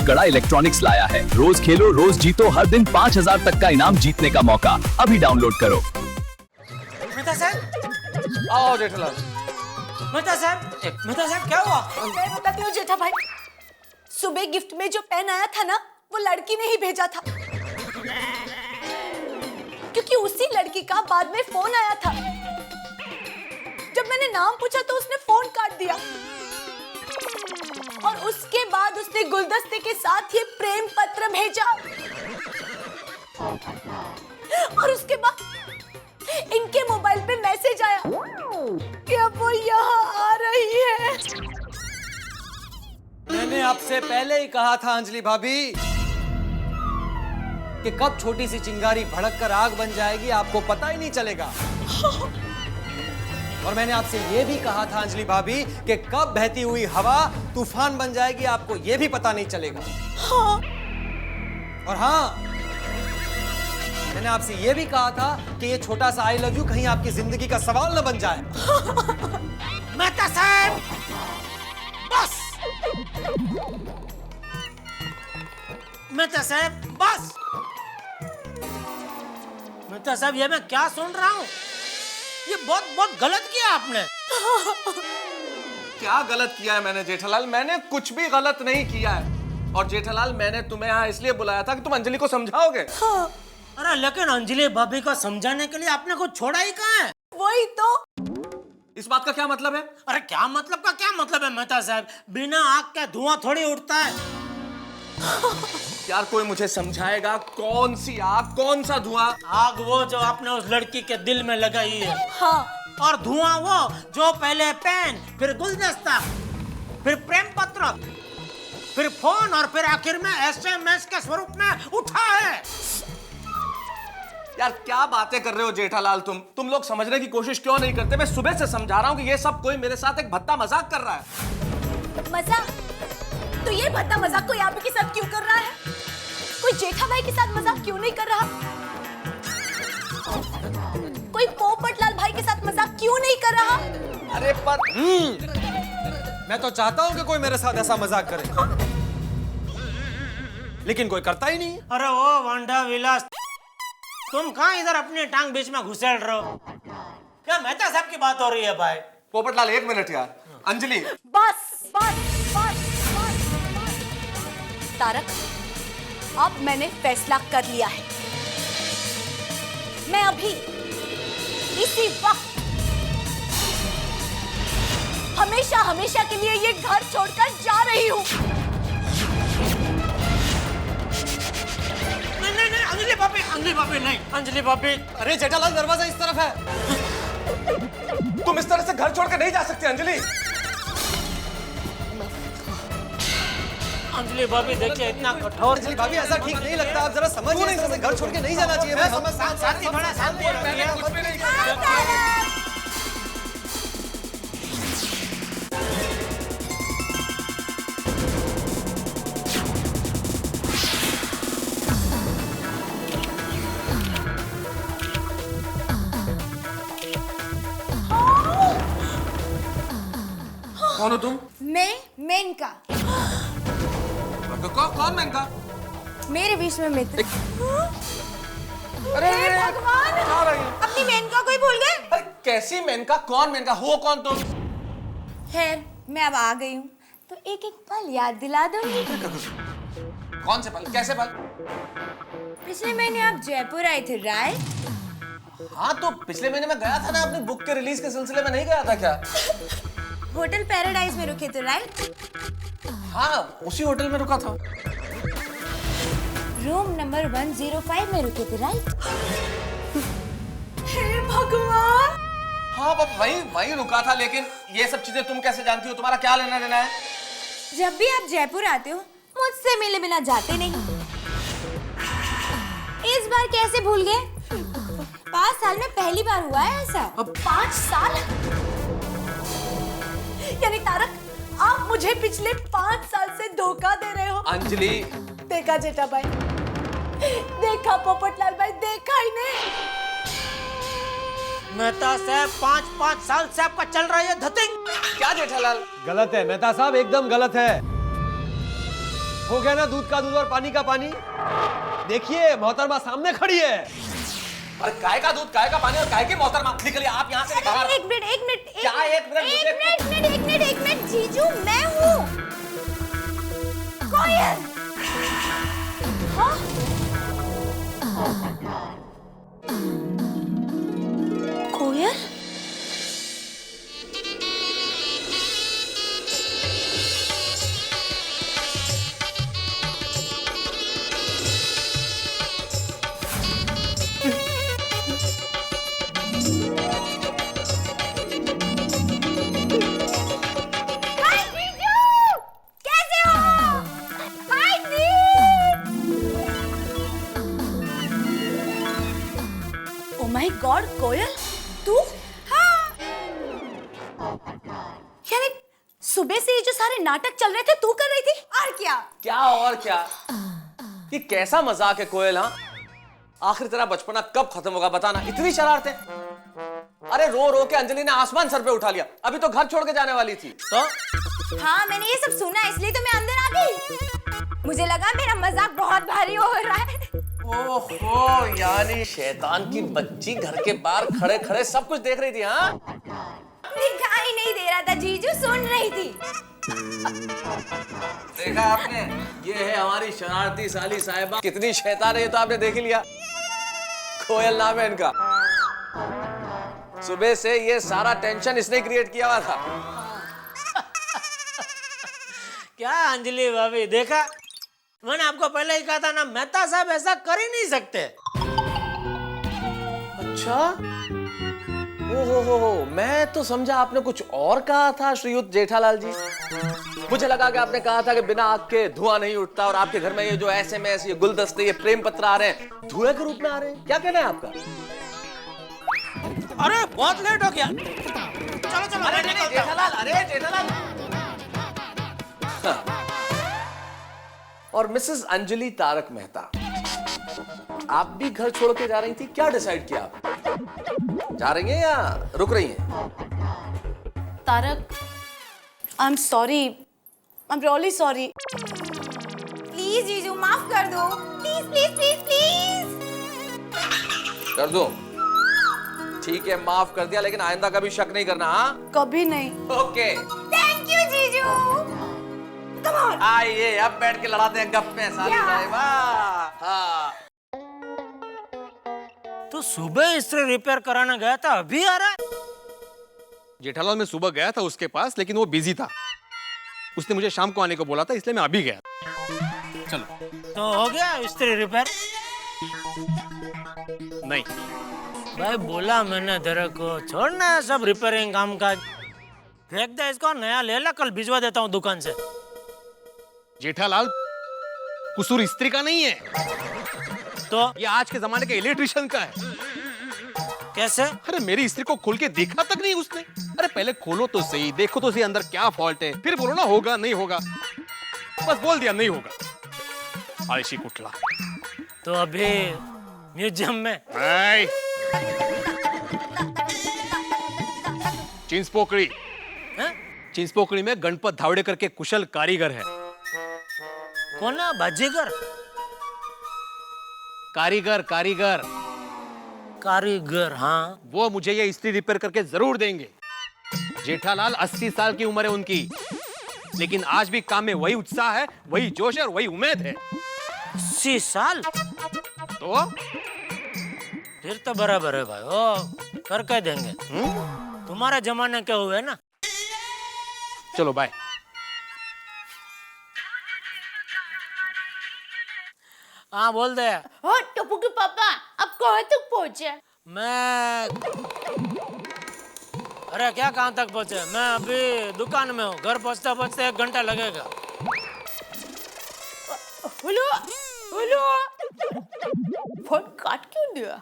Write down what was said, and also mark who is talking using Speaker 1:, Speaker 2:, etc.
Speaker 1: गड़ा इलेक्ट्रॉनिक्स लाया है। रोज खेलो रोज जीतो, हर दिन 5,000 तक का इनाम जीतने का मौका। अभी डाउनलोड करो।
Speaker 2: मेहता साहब,
Speaker 3: आओ जेठालाल।
Speaker 2: मेहता साहब क्या हुआ?
Speaker 4: मैं बताती हूँ जेठा भाई, सुबह गिफ्ट में जो पेन आया था ना, वो लड़की ने ही भेजा था, क्योंकि उसी लड़की का बाद में फोन आया था। जब मैंने नाम पूछा तो उसने फोन काट दिया, और उसके बाद उसने गुलदस्ते के साथ ये प्रेम पत्र भेजा, और उसके बाद इनके मोबाइल पे मैसेज आया कि अब वो यहाँ आ रही है।
Speaker 3: मैंने आपसे पहले ही कहा था अंजलि भाभी कि कब छोटी सी चिंगारी भड़क कर आग बन जाएगी आपको पता ही नहीं चलेगा। और मैंने आपसे यह भी कहा था अंजलि भाभी कि कब बहती हुई हवा तूफान बन जाएगी आपको यह भी पता नहीं चलेगा। और हाँ, मैंने आपसे यह भी कहा था कि ये छोटा सा आई लव यू कहीं आपकी जिंदगी का सवाल न बन जाए।
Speaker 2: मेहता साहब बस, मेहता साहब बस। मेहता साहब ये मैं क्या सुन रहा हूँ? ये बहुत गलत किया आपने।
Speaker 3: क्या गलत किया है मैंने जेठालाल? मैंने कुछ भी गलत नहीं किया है। और जेठालाल, मैंने तुम्हें यहाँ इसलिए बुलाया था कि तुम अंजलि को समझाओगे।
Speaker 2: अरे लेकिन अंजलि भाभी को समझाने के लिए आपने कुछ छोड़ा ही कहाँ है?
Speaker 4: वही तो।
Speaker 3: इस बात का क्या मतलब है?
Speaker 2: अरे क्या मतलब का क्या मतलब है मेहता साहब? बिना आग के धुआं थोड़ी उठता है।
Speaker 3: यार कोई मुझे समझाएगा, कौन सी आग, कौन सा धुआं?
Speaker 2: आग वो जो आपने उस लड़की के दिल में लगाई है।
Speaker 4: हाँ।
Speaker 2: और धुआं वो जो पहले पेन, फिर गुलदस्ता, फिर प्रेम पत्र, फिर फोन और फिर आखिर में एसएमएस के स्वरूप में उठा है।
Speaker 3: यार क्या बातें कर रहे हो जेठालाल? तुम लोग समझने की कोशिश क्यों नहीं करते? मैं सुबह से समझा रहा हूँ कि ये सब कोई मेरे साथ एक भद्दा मजाक कर रहा है।
Speaker 4: मजाक? तो ये भद्दा मजाक कोई आप के साथ क्यों कर रहा है? कोई जेठा भाई के साथ मजाक क्यों नहीं कर रहा? कोई पोपटलाल भाई के साथ मजाक क्यों नहीं कर रहा?
Speaker 3: अरे पर मैं तो चाहता हूँ कि कोई मेरे साथ ऐसा मजाक करे, लेकिन कोई करता ही नहीं।
Speaker 2: अरे ओ वांडा विलास, तुम कहाँ इधर अपनी टांग बीच में घुसेड़ रहे हो? क्या मेहता साहब की बात हो रही है भाई?
Speaker 3: पोपटलाल एक मिनट यार। अंजलि
Speaker 4: बस बस बस बस बस। तारक, अब मैंने फैसला कर लिया है। मैं अभी इसी वक्त हमेशा हमेशा के लिए ये घर छोड़कर जा रही हूँ।
Speaker 2: नहीं, अंजलि भाभी नहीं, अंजलि भाभी।
Speaker 3: अरे जेठालाल, दरवाजा इस तरफ है। तुम इस तरह से घर छोड़ के नहीं जा सकती अंजलि।
Speaker 2: अंजलि भाभी देखिए, इतना कठोर।
Speaker 3: अंजलि भाभी ऐसा ठीक नहीं लगता, आप जरा समझिए, इस तरह से घर छोड़ के नहीं जाना चाहिए। मैं समझ
Speaker 2: शांति, बड़ा शांति।
Speaker 3: कौन हो तुम?
Speaker 4: मैं मेनका।
Speaker 3: कौन मेनका?
Speaker 4: मेरे बीच में मित्र।
Speaker 3: अरे
Speaker 4: हे भगवान,
Speaker 3: क्या रही हो?
Speaker 4: अपनी मेनका को ही भूल गए?
Speaker 3: अरे कैसी मेनका? कौन मेनका? हो कौन तुम?
Speaker 4: खैर, मैं अब आ गई हूँ तो एक एक पल याद दिला दूंगी।
Speaker 3: कौन से पल? कैसे पल?
Speaker 4: पिछले महीने आप जयपुर आए थे, राइट?
Speaker 3: हाँ तो पिछले महीने मैं गया था ना, अपनी बुक के रिलीज के सिलसिले में नहीं गया था क्या?
Speaker 4: होटल पैराडाइज में रुके थे, राइट?
Speaker 3: हाँ, उसी होटल में रुका था।
Speaker 4: रूम नंबर 105 में रुके थे, राइट? हे भगवान!
Speaker 3: हाँ वहीं रुका था, लेकिन ये सब चीजें तुम कैसे जानती हो? तुम्हारा क्या लेना देना है?
Speaker 4: जब भी आप जयपुर आते हो, मुझसे मिले बिना जाते नहीं। इस बार कैसे भूल गए? 5 साल में पहली बार हुआ है ऐसा। अब 5 साल? यानी तारक, आप मुझे पिछले 5 साल से धोखा दे रहे हो।
Speaker 3: अंजलि,
Speaker 4: देखा जेठा भाई, देखा पोपटलाल भाई, देखा ही नहीं।
Speaker 2: मेहता साहब 5 साल से आपका चल रहा है धतिंग।
Speaker 3: क्या जेठालाल?
Speaker 5: गलत है मेहता साहब, एकदम गलत है। हो गया ना दूध का दूध और पानी का पानी। देखिए मोहतरमा सामने खड़ी है।
Speaker 3: अरे काय का दूध, काय का पानी और काय की मोहतरमा, निकलिए आप यहाँ से बाहर।
Speaker 4: एक मिनट
Speaker 3: क्या एक मिनट?
Speaker 4: एक मिनट जीजू, मैं हूँ कोयल। हाँ? कोयल? हाय जीजू, कैसे हो? हाय दीप। ओ माय गॉड कोयल, तू? हाँ। यानी सुबह से ये जो सारे नाटक चल रहे थे तू कर रही थी? और क्या?
Speaker 3: क्या और क्या? ये कैसा मजाक है कोयल? हाँ, आखिर तेरा बचपना कब खत्म होगा बताना? इतनी शरारतें। अरे रो रो के अंजलि ने आसमान सर पे उठा लिया, अभी तो घर छोड़ के जाने वाली थी। तो
Speaker 4: हाँ मैंने ये सब सुना, इसलिए तो मैं अंदर आ गई। मुझे लगा मेरा मजाक बहुत भारी हो रहा है।
Speaker 3: ओहो, यानी शैतान की बच्ची घर के बाहर खड़े खड़े सब कुछ देख रही थी। हाँ,
Speaker 4: दिखाई नहीं दे रहा था जीजू, सुन रही थी।
Speaker 3: देखा आपने? ये है हमारी शरारती साली साहिबा। कितनी शैतान है ये तो आपने देख ही लिया। कोयल नाम है इनका। सुबह से ये सारा टेंशन इसने क्रिएट किया हुआ था।
Speaker 2: क्या अंजलि भाभी, देखा मैंने आपको पहले ही कहा था ना, मेहता साहब ऐसा कर ही नहीं सकते।
Speaker 3: अच्छा, ओहो, मैं तो समझा आपने कुछ और कहा था श्रीयुत जेठालाल जी। मुझे लगा कि आपने कहा था कि बिना आग के धुआं नहीं उठता, और आपके घर में ये जो एसएमएस, ये गुलदस्ते, ये प्रेम पत्र आ रहे हैं, धुएं के रूप में आ रहे हैं। क्या कहना है आपका?
Speaker 2: अरे बहुत लेट हो गया, चलो चलो।
Speaker 3: अरे नहीं, जेठालाल, अरे जेठालाल। हाँ। और मिसेस अंजलि तारक मेहता, आप भी घर छोड़ के जा रही थी, क्या डिसाइड किया आप? जा रही हैं या रुक रही हैं?
Speaker 4: Tarak, I am sorry, I am really sorry. Please जीजू माफ कर दो, प्लीज प्लीज प्लीज प्लीज।
Speaker 3: कर दो? ठीक है, माफ कर दिया, लेकिन आइंदा कभी शक नहीं करना। हाँ,
Speaker 4: कभी नहीं।
Speaker 3: ओके।
Speaker 4: थैंक यू जीजू। Come on.
Speaker 3: आइए अब बैठ के लड़ाते हैं गप्पे साली साहिबा। हाँ।
Speaker 2: तो सुबह इस्त्री रिपेयर कराने गया था, अभी आ रहा है?
Speaker 5: जेठालाल मैं सुबह गया था उसके पास, लेकिन वो बिजी था। उसने मुझे शाम को आने को बोला था, इसलिए मैं अभी गया। चलो।
Speaker 2: तो हो गया इस्त्री रिपेयर?
Speaker 5: नहीं
Speaker 2: भाई बोला मैंने तेरे को, छोड़ना है सब रिपेयरिंग काम काज, फेंक दे इसको, नया ले ला, कल भिजवा देता हूँ दुकान से।
Speaker 5: जेठालाल, कसूर स्त्री का नहीं है,
Speaker 2: तो
Speaker 5: ये आज के जमाने के इलेक्ट्रिशियन का है।
Speaker 2: कैसे?
Speaker 5: अरे मेरी स्त्री को खोल के देखा तक नहीं उसने। अरे पहले खोलो तो सही, देखो तो सही अंदर क्या फॉल्ट है, फिर बोलो ना होगा नहीं होगा। बस बोल दिया नहीं होगा। आलसी कुटला।
Speaker 2: तो अभी म्यूजियम में?
Speaker 5: चिंचपोकड़ी, चिंचपोकड़ी में गणपत धावड़ेकर के कुशल कारीगर है।
Speaker 2: कौन है? बाजीगर?
Speaker 5: कारीगर कारीगर
Speaker 2: कारीगर, हाँ।
Speaker 5: वो मुझे ये इस्त्री रिपेयर करके जरूर देंगे। जेठालाल 80 साल की उम्र है उनकी, लेकिन आज भी काम में वही उत्साह है, वही जोश है और वही उम्मीद है।
Speaker 2: 80 साल?
Speaker 5: तो
Speaker 2: फिर तो बराबर है भाई, ओ करके देंगे। तुम्हारे जमाने के हुए ना।
Speaker 5: चलो बाय।
Speaker 2: हाँ बोल दे।
Speaker 4: हाँ टप्पू के पापा, अब कहाँ तक पहुँचे?
Speaker 2: मैं, अरे क्या कहाँ तक पहुँचे? मैं अभी दुकान में हूँ, घर पहुँचते पहुँचते 1 घंटा लगेगा।
Speaker 4: हेलो हेलो, फोन काट क्यों दिया?